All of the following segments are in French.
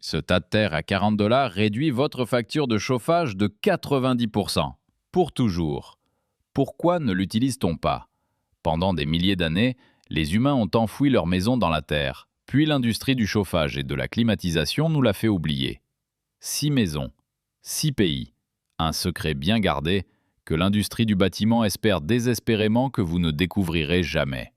Ce tas de terre à 40 $ réduit votre facture de chauffage de 90%. Pour toujours. Pourquoi ne l'utilise-t-on pas? Pendant des milliers d'années, les humains ont enfoui leur maison dans la terre, puis l'industrie du chauffage et de la climatisation nous l'a fait oublier. 6 maisons, 6 pays, un secret bien gardé que l'industrie du bâtiment espère désespérément que vous ne découvrirez jamais.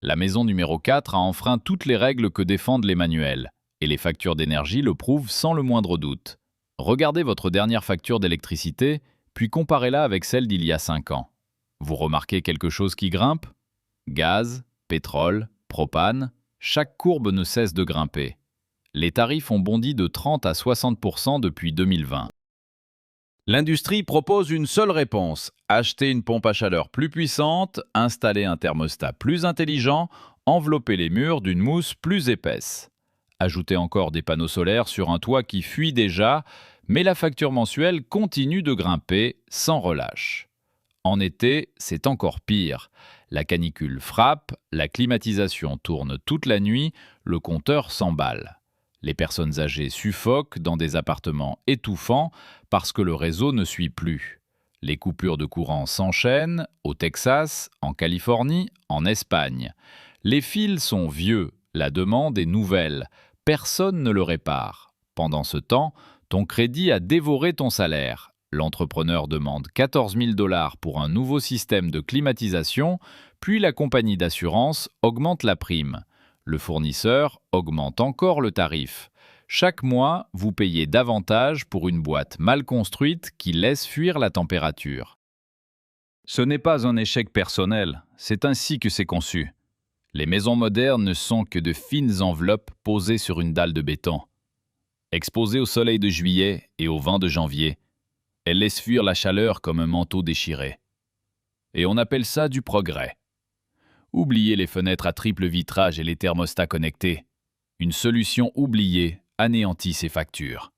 La maison numéro 4 a enfreint toutes les règles que défendent les manuels, et les factures d'énergie le prouvent sans le moindre doute. Regardez votre dernière facture d'électricité, puis comparez-la avec celle d'il y a 5 ans. Vous remarquez quelque chose qui grimpe? Gaz, pétrole, propane, chaque courbe ne cesse de grimper. Les tarifs ont bondi de 30 à 60% depuis 2020. L'industrie propose une seule réponse: acheter une pompe à chaleur plus puissante, installer un thermostat plus intelligent, envelopper les murs d'une mousse plus épaisse. Ajoutez encore des panneaux solaires sur un toit qui fuit déjà, mais la facture mensuelle continue de grimper sans relâche. En été, c'est encore pire. La canicule frappe, la climatisation tourne toute la nuit, le compteur s'emballe. Les personnes âgées suffoquent dans des appartements étouffants parce que le réseau ne suit plus. Les coupures de courant s'enchaînent au Texas, en Californie, en Espagne. Les fils sont vieux, la demande est nouvelle. Personne ne le répare. Pendant ce temps, ton crédit a dévoré ton salaire. L'entrepreneur demande 14 000 $ pour un nouveau système de climatisation, puis la compagnie d'assurance augmente la prime. Le fournisseur augmente encore le tarif. Chaque mois, vous payez davantage pour une boîte mal construite qui laisse fuir la température. Ce n'est pas un échec personnel, c'est ainsi que c'est conçu. Les maisons modernes ne sont que de fines enveloppes posées sur une dalle de béton. Exposées au soleil de juillet et au vent de janvier, elles laissent fuir la chaleur comme un manteau déchiré. Et on appelle ça du progrès. Oubliez les fenêtres à triple vitrage et les thermostats connectés. Une solution oubliée anéantit ses factures.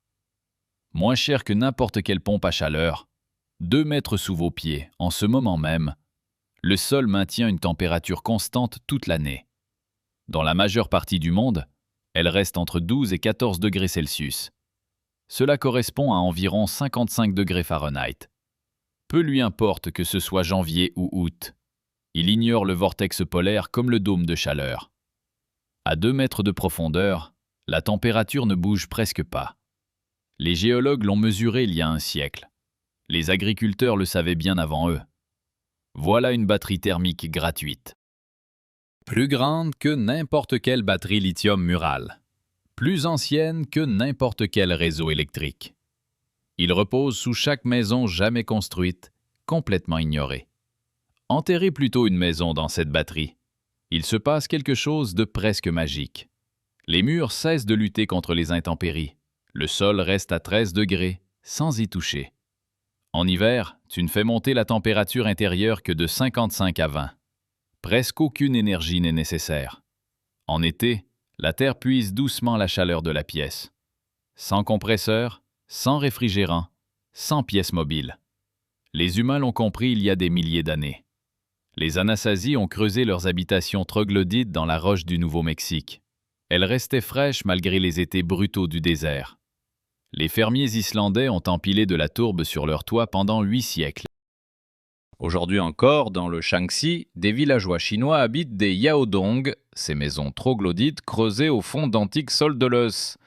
Moins cher que n'importe quelle pompe à chaleur, 2 mètres sous vos pieds, en ce moment même, le sol maintient une température constante toute l'année. Dans la majeure partie du monde, elle reste entre 12 et 14 degrés Celsius. Cela correspond à environ 55 degrés Fahrenheit. Peu lui importe que ce soit janvier ou août. Il ignore le vortex polaire comme le dôme de chaleur. À 2 mètres de profondeur, la température ne bouge presque pas. Les géologues l'ont mesuré il y a un siècle. Les agriculteurs le savaient bien avant eux. Voilà une batterie thermique gratuite. Plus grande que n'importe quelle batterie lithium Mural. Plus ancienne que n'importe quel réseau électrique. Il repose sous chaque maison jamais construite, complètement ignorée. Enterrez plutôt une maison dans cette batterie. Il se passe quelque chose de presque magique. Les murs cessent de lutter contre les intempéries. Le sol reste à 13 degrés, sans y toucher. En hiver, tu ne fais monter la température intérieure que de 55 à 20. Presque aucune énergie n'est nécessaire. En été, la terre puise doucement la chaleur de la pièce. Sans compresseur, sans réfrigérant, sans pièce mobile. Les humains l'ont compris il y a des milliers d'années. Les Anasazi ont creusé leurs habitations troglodytes dans la roche du Nouveau-Mexique. Elles restaient fraîches malgré les étés brutaux du désert. Les fermiers islandais ont empilé de la tourbe sur leur toit pendant 8 siècles. Aujourd'hui encore, dans le Shaanxi, des villageois chinois habitent des yaodong, ces maisons troglodytes creusées au fond d'antiques sols de l'os.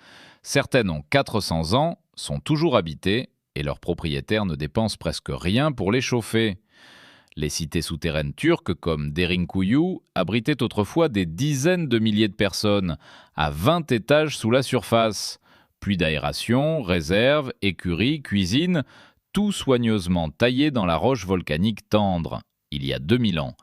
Certaines ont 400 ans, sont toujours habitées, et leurs propriétaires ne dépensent presque rien pour les chauffer. Les cités souterraines turques comme Derinkuyu abritaient autrefois des dizaines de milliers de personnes, à 20 étages sous la surface. Puits d'aération, réserves, écuries, cuisine, tout soigneusement taillé dans la roche volcanique tendre, il y a 2000 ans,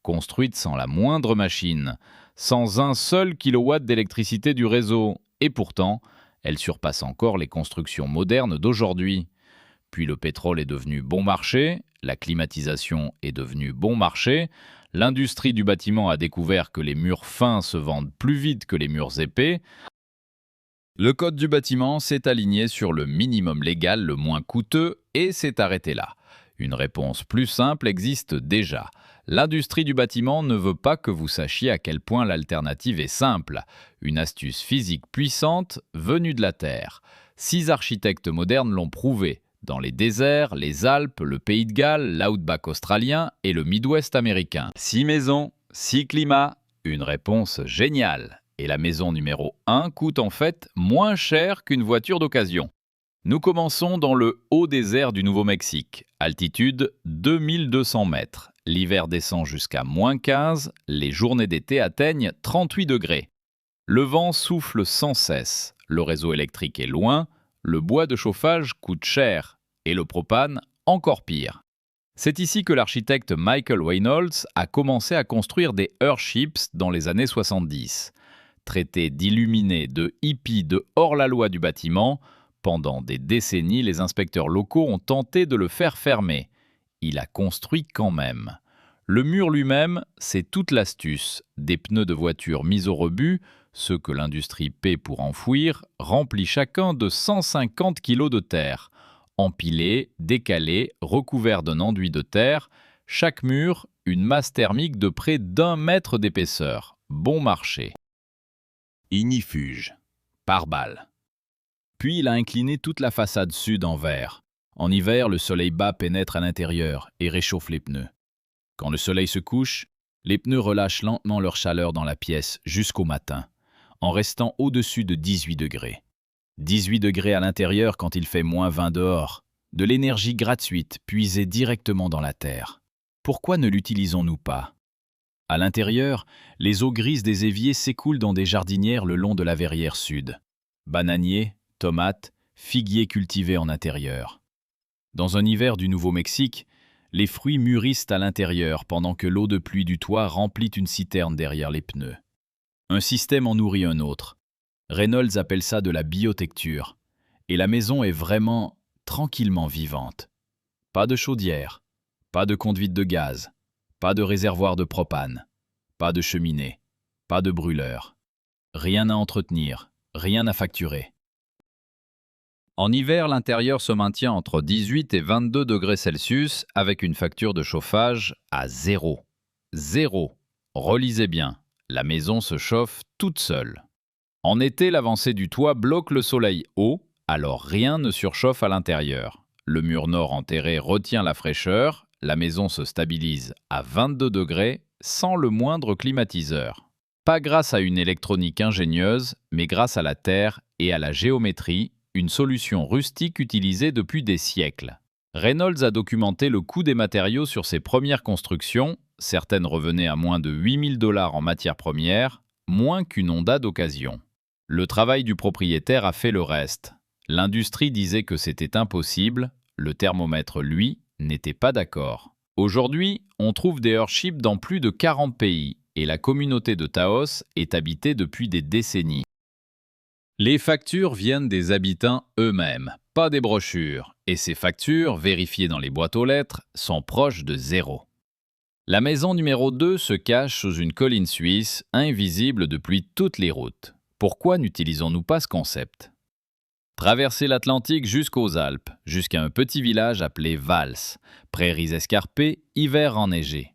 construite sans la moindre machine, sans un seul kilowatt d'électricité du réseau, et pourtant, elle surpasse encore les constructions modernes d'aujourd'hui. Puis le pétrole est devenu bon marché, la climatisation est devenue bon marché, l'industrie du bâtiment a découvert que les murs fins se vendent plus vite que les murs épais. Le code du bâtiment s'est aligné sur le minimum légal le moins coûteux et s'est arrêté là. Une réponse plus simple existe déjà. L'industrie du bâtiment ne veut pas que vous sachiez à quel point l'alternative est simple. Une astuce physique puissante venue de la Terre. 6 architectes modernes l'ont prouvé. Dans les déserts, les Alpes, le Pays de Galles, l'Outback australien et le Midwest américain. 6 maisons, 6 climats, une réponse géniale. Et la maison numéro 1 coûte en fait moins cher qu'une voiture d'occasion. Nous commençons dans le haut désert du Nouveau-Mexique, altitude 2200 mètres. L'hiver descend jusqu'à -15, les journées d'été atteignent 38 degrés. Le vent souffle sans cesse, le réseau électrique est loin, le bois de chauffage coûte cher et le propane encore pire. C'est ici que l'architecte Michael Reynolds a commencé à construire des Earthships dans les années 70. Traité d'illuminés, de hippies, de hors-la-loi du bâtiment, pendant des décennies, les inspecteurs locaux ont tenté de le faire fermer. Il a construit quand même. Le mur lui-même, c'est toute l'astuce. Des pneus de voiture mis au rebut, ceux que l'industrie paie pour enfouir, remplis chacun de 150 kg de terre. Empilés, décalés, recouverts d'un enduit de terre, chaque mur, une masse thermique de près d'1 mètre d'épaisseur. Bon marché. Ignifuge. Pare-balles. Puis il a incliné toute la façade sud en verre. En hiver, le soleil bas pénètre à l'intérieur et réchauffe les pneus. Quand le soleil se couche, les pneus relâchent lentement leur chaleur dans la pièce jusqu'au matin, en restant au-dessus de 18 degrés. 18 degrés à l'intérieur quand il fait -20 dehors. De l'énergie gratuite puisée directement dans la terre. Pourquoi ne l'utilisons-nous pas? À l'intérieur, les eaux grises des éviers s'écoulent dans des jardinières le long de la verrière sud. Bananiers, tomates, figuiers cultivés en intérieur. Dans un hiver du Nouveau-Mexique, les fruits mûrissent à l'intérieur pendant que l'eau de pluie du toit remplit une citerne derrière les pneus. Un système en nourrit un autre. Reynolds appelle ça de la biotecture. Et la maison est vraiment tranquillement vivante. Pas de chaudière, pas de conduite de gaz, pas de réservoir de propane, pas de cheminée, pas de brûleur. Rien à entretenir, rien à facturer. En hiver, l'intérieur se maintient entre 18 et 22 degrés Celsius avec une facture de chauffage à 0. 0. Relisez bien, la maison se chauffe toute seule. En été, l'avancée du toit bloque le soleil haut, alors rien ne surchauffe à l'intérieur. Le mur nord enterré retient la fraîcheur, la maison se stabilise à 22 degrés sans le moindre climatiseur. Pas grâce à une électronique ingénieuse, mais grâce à la terre et à la géométrie, une solution rustique utilisée depuis des siècles. Reynolds a documenté le coût des matériaux sur ses premières constructions, certaines revenaient à moins de 8 000 $ en matières premières, moins qu'une Honda d'occasion. Le travail du propriétaire a fait le reste. L'industrie disait que c'était impossible, le thermomètre, lui, n'était pas d'accord. Aujourd'hui, on trouve des Earthships dans plus de 40 pays et la communauté de Taos est habitée depuis des décennies. Les factures viennent des habitants eux-mêmes, pas des brochures, et ces factures, vérifiées dans les boîtes aux lettres, sont proches de 0. La maison numéro 2 se cache sous une colline suisse, invisible depuis toutes les routes. Pourquoi n'utilisons-nous pas ce concept? Traverser l'Atlantique jusqu'aux Alpes, jusqu'à un petit village appelé Vals, prairies escarpées, hiver enneigé.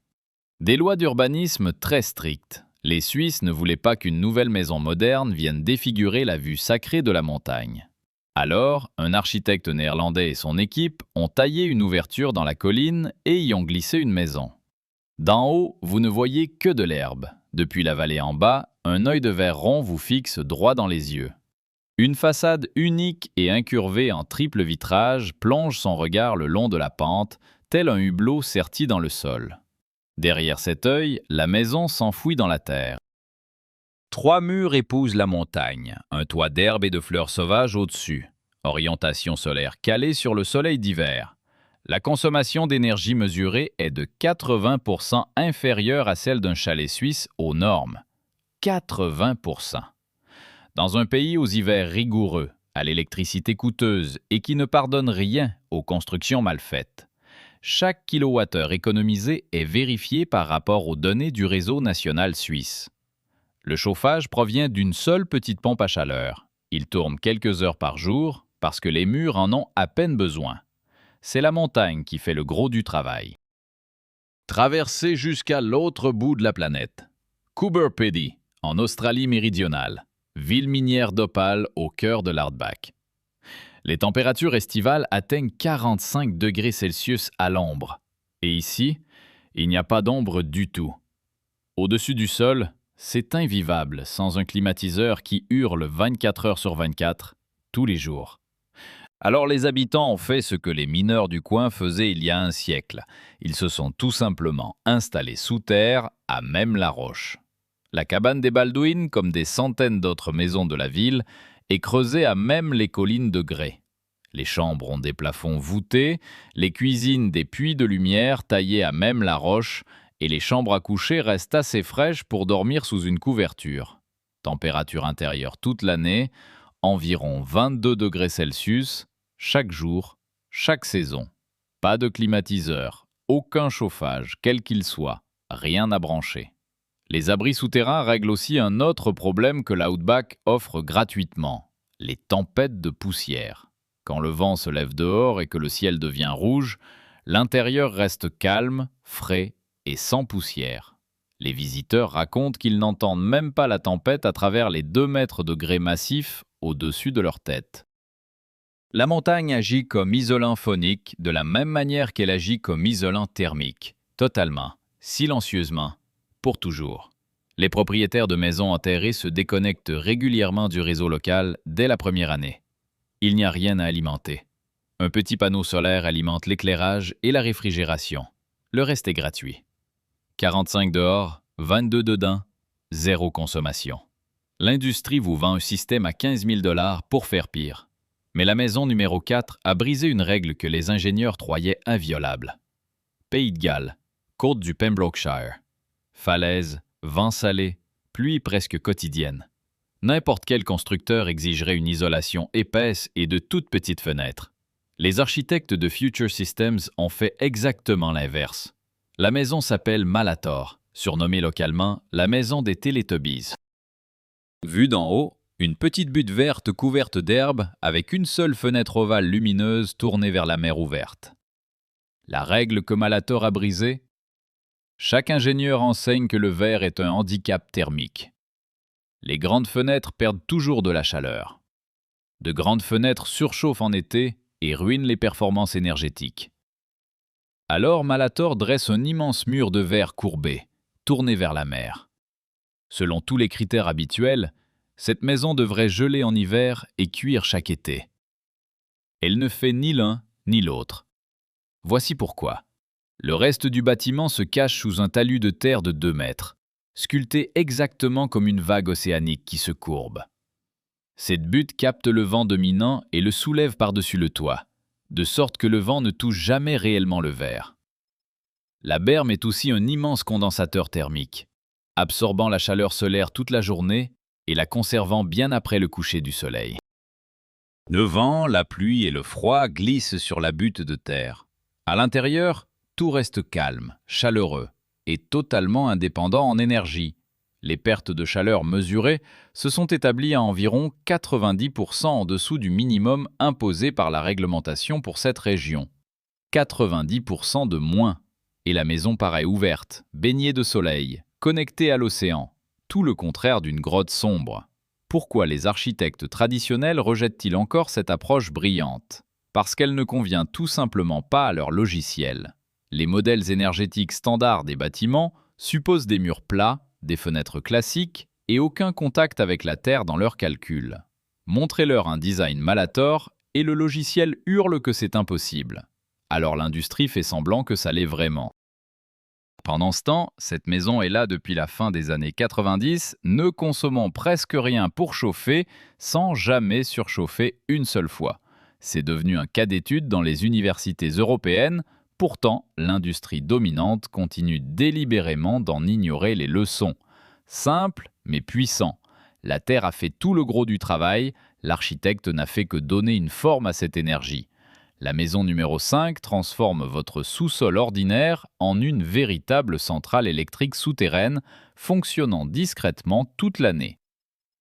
Des lois d'urbanisme très strictes. Les Suisses ne voulaient pas qu'une nouvelle maison moderne vienne défigurer la vue sacrée de la montagne. Alors, un architecte néerlandais et son équipe ont taillé une ouverture dans la colline et y ont glissé une maison. D'en haut, vous ne voyez que de l'herbe. Depuis la vallée en bas, un œil de verre rond vous fixe droit dans les yeux. Une façade unique et incurvée en triple vitrage plonge son regard le long de la pente, tel un hublot serti dans le sol. Derrière cet œil, la maison s'enfouit dans la terre. 3 murs épousent la montagne, un toit d'herbe et de fleurs sauvages au-dessus. Orientation solaire calée sur le soleil d'hiver. La consommation d'énergie mesurée est de 80% inférieure à celle d'un chalet suisse aux normes. 80%. Dans un pays aux hivers rigoureux, à l'électricité coûteuse et qui ne pardonne rien aux constructions mal faites. Chaque kilowattheure économisé est vérifié par rapport aux données du réseau national suisse. Le chauffage provient d'une seule petite pompe à chaleur. Il tourne quelques heures par jour parce que les murs en ont à peine besoin. c'est la montagne qui fait le gros du travail. Traverser jusqu'à l'autre bout de la planète. Coober Pedy, en Australie méridionale, ville minière d'opale au cœur de l'Outback. Les températures estivales atteignent 45 degrés Celsius à l'ombre. Et ici, il n'y a pas d'ombre du tout. Au-dessus du sol, c'est invivable sans un climatiseur qui hurle 24 heures sur 24, tous les jours. Alors les habitants ont fait ce que les mineurs du coin faisaient il y a un siècle. Ils se sont tout simplement installés sous terre, à même la roche. La cabane des Baldwin, comme des centaines d'autres maisons de la ville, est creusée à même les collines de grès. Les chambres ont des plafonds voûtés, les cuisines des puits de lumière taillés à même la roche, et les chambres à coucher restent assez fraîches pour dormir sous une couverture. Température intérieure toute l'année, environ 22 degrés Celsius, chaque jour, chaque saison. Pas de climatiseur, aucun chauffage, quel qu'il soit, rien à brancher. Les abris souterrains règlent aussi un autre problème que l'Outback offre gratuitement, les tempêtes de poussière. Quand le vent se lève dehors et que le ciel devient rouge, l'intérieur reste calme, frais et sans poussière. Les visiteurs racontent qu'ils n'entendent même pas la tempête à travers les 2 mètres de grès massif au-dessus de leur tête. La montagne agit comme isolant phonique de la même manière qu'elle agit comme isolant thermique, totalement, silencieusement, pour toujours. Les propriétaires de maisons enterrées se déconnectent régulièrement du réseau local dès la première année. Il n'y a rien à alimenter. Un petit panneau solaire alimente l'éclairage et la réfrigération. Le reste est gratuit. 45 dehors, 22 dedans, zéro consommation. L'industrie vous vend un système à 15 000 $ pour faire pire. Mais la maison numéro 4 a brisé une règle que les ingénieurs croyaient inviolable. Pays de Galles, côte du Pembrokeshire. Falaises, vent salé, pluie presque quotidienne. N'importe quel constructeur exigerait une isolation épaisse et de toutes petites fenêtres. Les architectes de Future Systems ont fait exactement l'inverse. La maison s'appelle Malator, surnommée localement la maison des Teletubbies. Vue d'en haut, une petite butte verte couverte d'herbe avec une seule fenêtre ovale lumineuse tournée vers la mer ouverte. La règle que Malator a brisée? Chaque ingénieur enseigne que le verre est un handicap thermique. Les grandes fenêtres perdent toujours de la chaleur. De grandes fenêtres surchauffent en été et ruinent les performances énergétiques. Alors Malator dresse un immense mur de verre courbé, tourné vers la mer. Selon tous les critères habituels, cette maison devrait geler en hiver et cuire chaque été. Elle ne fait ni l'un ni l'autre. Voici pourquoi. Le reste du bâtiment se cache sous un talus de terre de 2 mètres, sculpté exactement comme une vague océanique qui se courbe. Cette butte capte le vent dominant et le soulève par-dessus le toit, de sorte que le vent ne touche jamais réellement le verre. La berme est aussi un immense condensateur thermique, absorbant la chaleur solaire toute la journée et la conservant bien après le coucher du soleil. Le vent, la pluie et le froid glissent sur la butte de terre. À l'intérieur, tout reste calme, chaleureux et totalement indépendant en énergie. Les pertes de chaleur mesurées se sont établies à environ 90% en dessous du minimum imposé par la réglementation pour cette région. 90% de moins. Et la maison paraît ouverte, baignée de soleil, connectée à l'océan. Tout le contraire d'une grotte sombre. Pourquoi les architectes traditionnels rejettent-ils encore cette approche brillante? Parce qu'elle ne convient tout simplement pas à leur logiciel. Les modèles énergétiques standards des bâtiments supposent des murs plats, des fenêtres classiques et aucun contact avec la terre dans leurs calculs. Montrez-leur un design Malator et le logiciel hurle que c'est impossible. Alors l'industrie fait semblant que ça l'est vraiment. Pendant ce temps, cette maison est là depuis la fin des années 90, ne consommant presque rien pour chauffer, sans jamais surchauffer une seule fois. C'est devenu un cas d'étude dans les universités européennes, pourtant l'industrie dominante continue délibérément d'en ignorer les leçons. Simple, mais puissant. La Terre a fait tout le gros du travail, l'architecte n'a fait que donner une forme à cette énergie. La maison numéro 5 transforme votre sous-sol ordinaire en une véritable centrale électrique souterraine, fonctionnant discrètement toute l'année.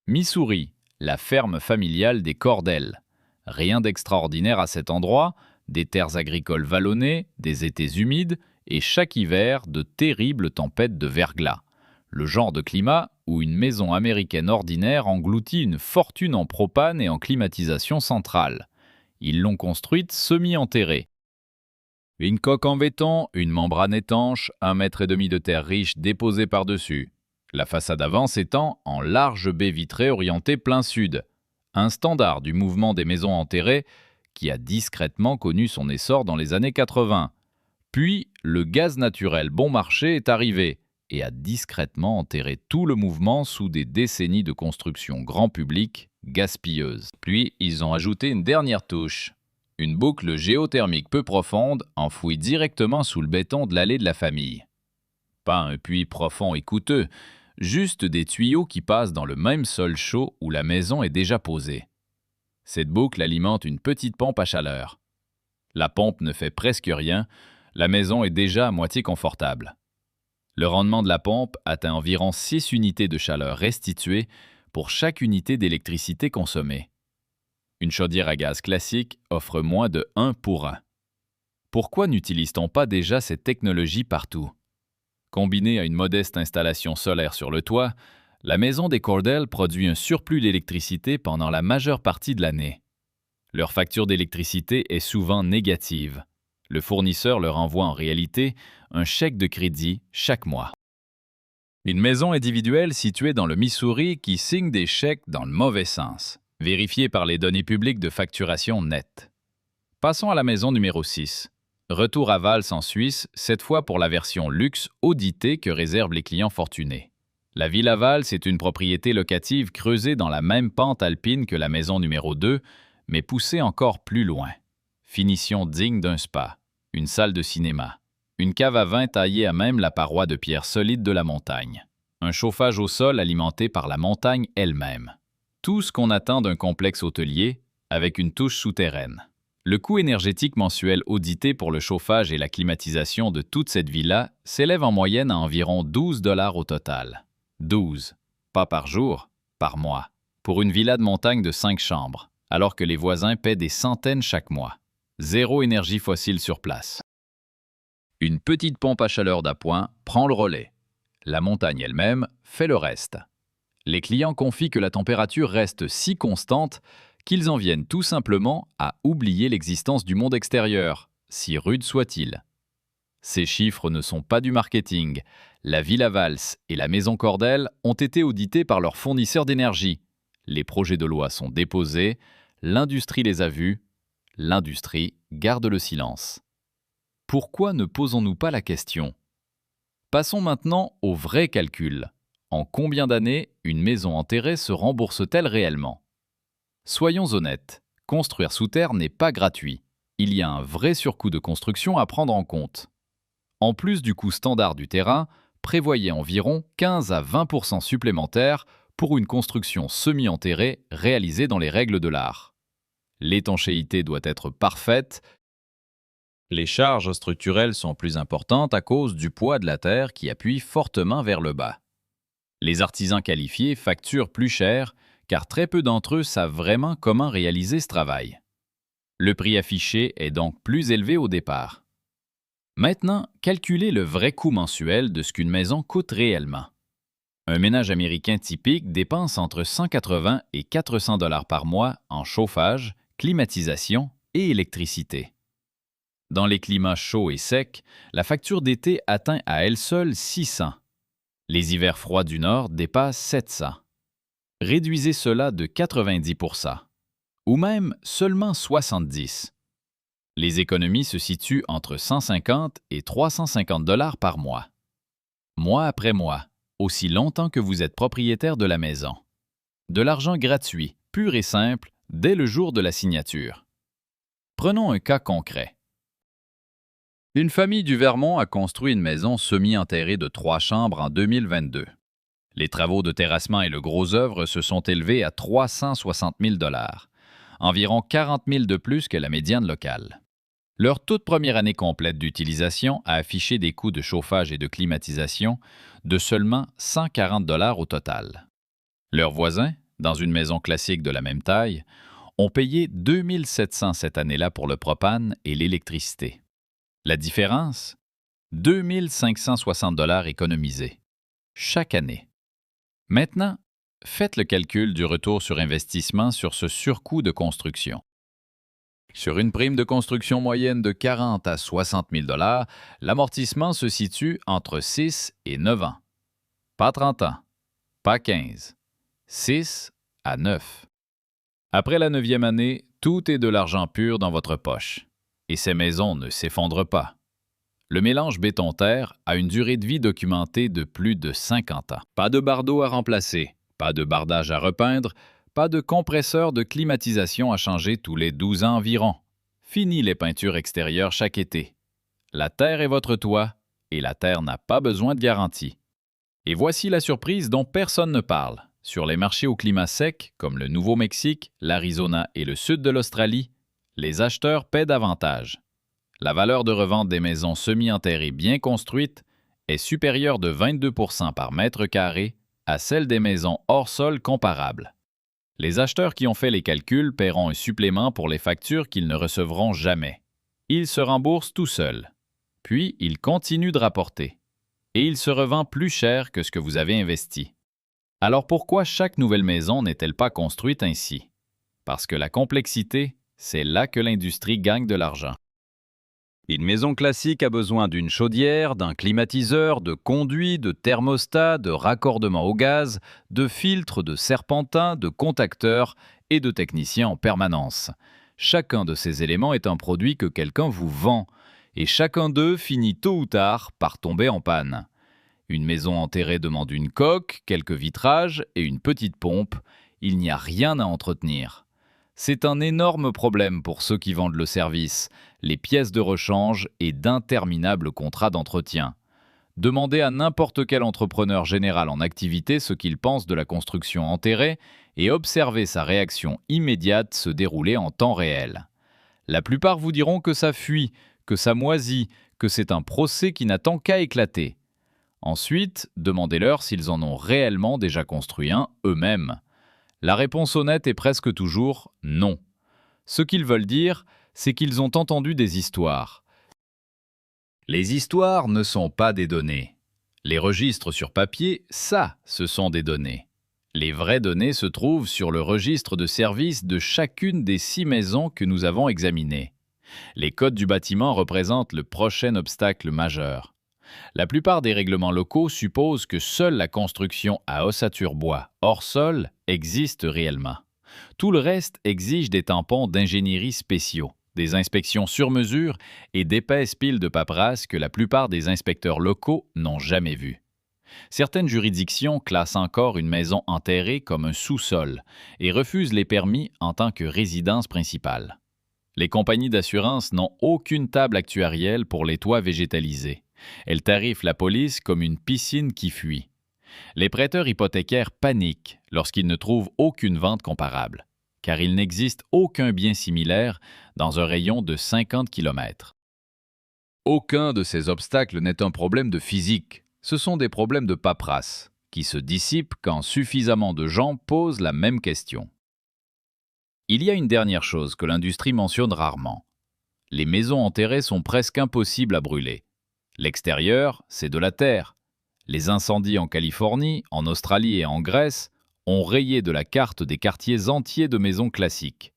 Missouri, la ferme familiale des Cordell. Rien d'extraordinaire à cet endroit, des terres agricoles vallonnées, des étés humides et chaque hiver de terribles tempêtes de verglas. Le genre de climat où une maison américaine ordinaire engloutit une fortune en propane et en climatisation centrale. Ils l'ont construite semi-enterrée. Une coque en béton, une membrane étanche, 1,5 m de terre riche déposée par-dessus. La façade avant s'étend en large baie vitrée orientée plein sud. Un standard du mouvement des maisons enterrées qui a discrètement connu son essor dans les années 80. Puis, le gaz naturel bon marché est arrivé et a discrètement enterré tout le mouvement sous des décennies de construction grand public gaspilleuse. Puis, ils ont ajouté une dernière touche. Une boucle géothermique peu profonde enfouie directement sous le béton de l'allée de la famille. Pas un puits profond et coûteux, juste des tuyaux qui passent dans le même sol chaud où la maison est déjà posée. Cette boucle alimente une petite pompe à chaleur. La pompe ne fait presque rien, la maison est déjà à moitié confortable. Le rendement de la pompe atteint environ 6 unités de chaleur restituées pour chaque unité d'électricité consommée. Une chaudière à gaz classique offre moins de 1 pour 1. Pourquoi n'utilise-t-on pas déjà cette technologie partout? Combinée à une modeste installation solaire sur le toit, la maison des Cordell produit un surplus d'électricité pendant la majeure partie de l'année. Leur facture d'électricité est souvent négative. Le fournisseur leur envoie en réalité un chèque de crédit chaque mois. Une maison individuelle située dans le Missouri qui signe des chèques dans le mauvais sens, vérifié par les données publiques de facturation nette. Passons à la maison numéro 6. Retour à Valls en Suisse, cette fois pour la version luxe auditée que réservent les clients fortunés. La Villa Valls est une propriété locative creusée dans la même pente alpine que la maison numéro 2, mais poussée encore plus loin. Finition digne d'un spa, une salle de cinéma, une cave à vin taillée à même la paroi de pierre solide de la montagne, un chauffage au sol alimenté par la montagne elle-même. Tout ce qu'on attend d'un complexe hôtelier, avec une touche souterraine. Le coût énergétique mensuel audité pour le chauffage et la climatisation de toute cette villa s'élève en moyenne à environ 12 $ au total. 12, pas par jour, par mois, pour une villa de montagne de 5 chambres, alors que les voisins paient des centaines chaque mois. Zéro énergie fossile sur place. Une petite pompe à chaleur d'appoint prend le relais. La montagne elle-même fait le reste. Les clients confient que la température reste si constante qu'ils en viennent tout simplement à oublier l'existence du monde extérieur, si rude soit-il. Ces chiffres ne sont pas du marketing. La Villa Valls et la Maison Cordell ont été audités par leurs fournisseurs d'énergie. Les projets de loi sont déposés, l'industrie les a vus, l'industrie garde le silence. Pourquoi ne posons-nous pas la question? Passons maintenant au vrai calcul. En combien d'années une maison enterrée se rembourse-t-elle réellement? Soyons honnêtes, construire sous terre n'est pas gratuit. Il y a un vrai surcoût de construction à prendre en compte. En plus du coût standard du terrain, prévoyez environ 15 à 20% supplémentaires pour une construction semi-enterrée réalisée dans les règles de l'art. L'étanchéité doit être parfaite. Les charges structurelles sont plus importantes à cause du poids de la terre qui appuie fortement vers le bas. Les artisans qualifiés facturent plus cher car très peu d'entre eux savent vraiment comment réaliser ce travail. Le prix affiché est donc plus élevé au départ. Maintenant, calculez le vrai coût mensuel de ce qu'une maison coûte réellement. Un ménage américain typique dépense entre 180 et 400 $ par mois en chauffage, climatisation et électricité. Dans les climats chauds et secs, la facture d'été atteint à elle seule 600. Les hivers froids du Nord dépassent 700. Réduisez cela de 90%, ou même seulement 70. Les économies se situent entre 150 et 350 $ par mois. Mois après mois, aussi longtemps que vous êtes propriétaire de la maison. De l'argent gratuit, pur et simple, dès le jour de la signature. Prenons un cas concret. Une famille du Vermont a construit une maison semi-enterrée de 3 chambres en 2022. Les travaux de terrassement et le gros œuvre se sont élevés à 360 000 $, environ 40 000 de plus que la médiane locale. Leur toute première année complète d'utilisation a affiché des coûts de chauffage et de climatisation de seulement 140 $ au total. Leurs voisins, dans une maison classique de la même taille, ont payé 2 700 cette année-là pour le propane et l'électricité. La différence? 2 560 $ économisés. Chaque année. Maintenant, faites le calcul du retour sur investissement sur ce surcoût de construction. Sur une prime de construction moyenne de 40 à 60 000 $, l'amortissement se situe entre 6 et 9 ans. Pas 30 ans, pas 15, 6 à 9. Après la 9e année, tout est de l'argent pur dans votre poche. Et ces maisons ne s'effondrent pas. Le mélange béton-terre a une durée de vie documentée de plus de 50 ans. Pas de bardeaux à remplacer, pas de bardage à repeindre, pas de compresseur de climatisation à changer tous les 12 ans environ. Fini les peintures extérieures chaque été. La terre est votre toit et la terre n'a pas besoin de garantie. Et voici la surprise dont personne ne parle. Sur les marchés au climat sec, comme le Nouveau-Mexique, l'Arizona et le sud de l'Australie, les acheteurs paient davantage. La valeur de revente des maisons semi-enterrées bien construites est supérieure de 22 % par mètre carré à celle des maisons hors sol comparables. Les acheteurs qui ont fait les calculs paieront un supplément pour les factures qu'ils ne recevront jamais. Ils se remboursent tout seuls. Puis, ils continuent de rapporter. Et ils se revendent plus cher que ce que vous avez investi. Alors pourquoi chaque nouvelle maison n'est-elle pas construite ainsi? Parce que la complexité, c'est là que l'industrie gagne de l'argent. Une maison classique a besoin d'une chaudière, d'un climatiseur, de conduits, de thermostat, de raccordement au gaz, de filtres, de serpentins, de contacteurs et de techniciens en permanence. Chacun de ces éléments est un produit que quelqu'un vous vend, et chacun d'eux finit tôt ou tard par tomber en panne. Une maison enterrée demande une coque, quelques vitrages et une petite pompe. Il n'y a rien à entretenir. C'est un énorme problème pour ceux qui vendent le service, les pièces de rechange et d'interminables contrats d'entretien. Demandez à n'importe quel entrepreneur général en activité ce qu'il pense de la construction enterrée et observez sa réaction immédiate se dérouler en temps réel. La plupart vous diront que ça fuit, que ça moisit, que c'est un procès qui n'attend qu'à éclater. Ensuite, demandez-leur s'ils en ont réellement déjà construit un eux-mêmes. La réponse honnête est presque toujours non. Ce qu'ils veulent dire, c'est qu'ils ont entendu des histoires. Les histoires ne sont pas des données. Les registres sur papier, ça, ce sont des données. Les vraies données se trouvent sur le registre de service de chacune des 6 maisons que nous avons examinées. Les codes du bâtiment représentent le prochain obstacle majeur. La plupart des règlements locaux supposent que seule la construction à ossature bois hors sol existe réellement. Tout le reste exige des tampons d'ingénierie spéciaux, des inspections sur mesure et d'épaisses piles de paperasse que la plupart des inspecteurs locaux n'ont jamais vues. Certaines juridictions classent encore une maison enterrée comme un sous-sol et refusent les permis en tant que résidence principale. Les compagnies d'assurance n'ont aucune table actuarielle pour les toits végétalisés. Elles tarifent la police comme une piscine qui fuit. Les prêteurs hypothécaires paniquent lorsqu'ils ne trouvent aucune vente comparable, car il n'existe aucun bien similaire dans un rayon de 50 km. Aucun de ces obstacles n'est un problème de physique, ce sont des problèmes de paperasse, qui se dissipent quand suffisamment de gens posent la même question. Il y a une dernière chose que l'industrie mentionne rarement. Les maisons enterrées sont presque impossibles à brûler. L'extérieur, c'est de la terre. Les incendies en Californie, en Australie et en Grèce ont rayé de la carte des quartiers entiers de maisons classiques.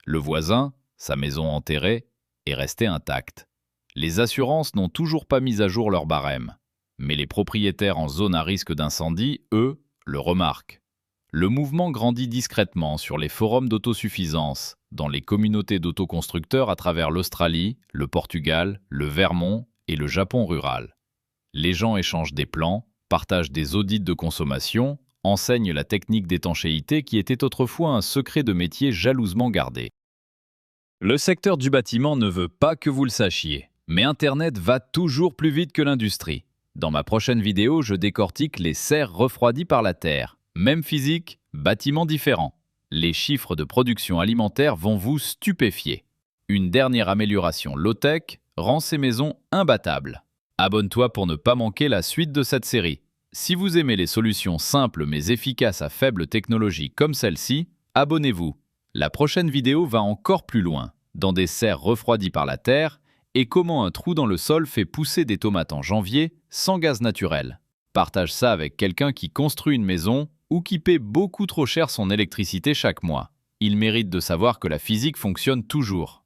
Le voisin, sa maison enterrée, est resté intact. Les assurances n'ont toujours pas mis à jour leur barème. Mais les propriétaires en zone à risque d'incendie, eux, le remarquent. Le mouvement grandit discrètement sur les forums d'autosuffisance, dans les communautés d'autoconstructeurs à travers l'Australie, le Portugal, le Vermont et le Japon rural. Les gens échangent des plans, partagent des audits de consommation, enseignent la technique d'étanchéité qui était autrefois un secret de métier jalousement gardé. Le secteur du bâtiment ne veut pas que vous le sachiez, mais Internet va toujours plus vite que l'industrie. Dans ma prochaine vidéo, je décortique les serres refroidies par la terre. Même physique, bâtiment différent. Les chiffres de production alimentaire vont vous stupéfier. Une dernière amélioration low-tech rend ces maisons imbattables. Abonne-toi pour ne pas manquer la suite de cette série. Si vous aimez les solutions simples mais efficaces à faible technologie comme celle-ci, abonnez-vous. La prochaine vidéo va encore plus loin, dans des serres refroidies par la terre, et comment un trou dans le sol fait pousser des tomates en janvier sans gaz naturel. Partage ça avec quelqu'un qui construit une maison ou qui paie beaucoup trop cher son électricité chaque mois. Il mérite de savoir que la physique fonctionne toujours.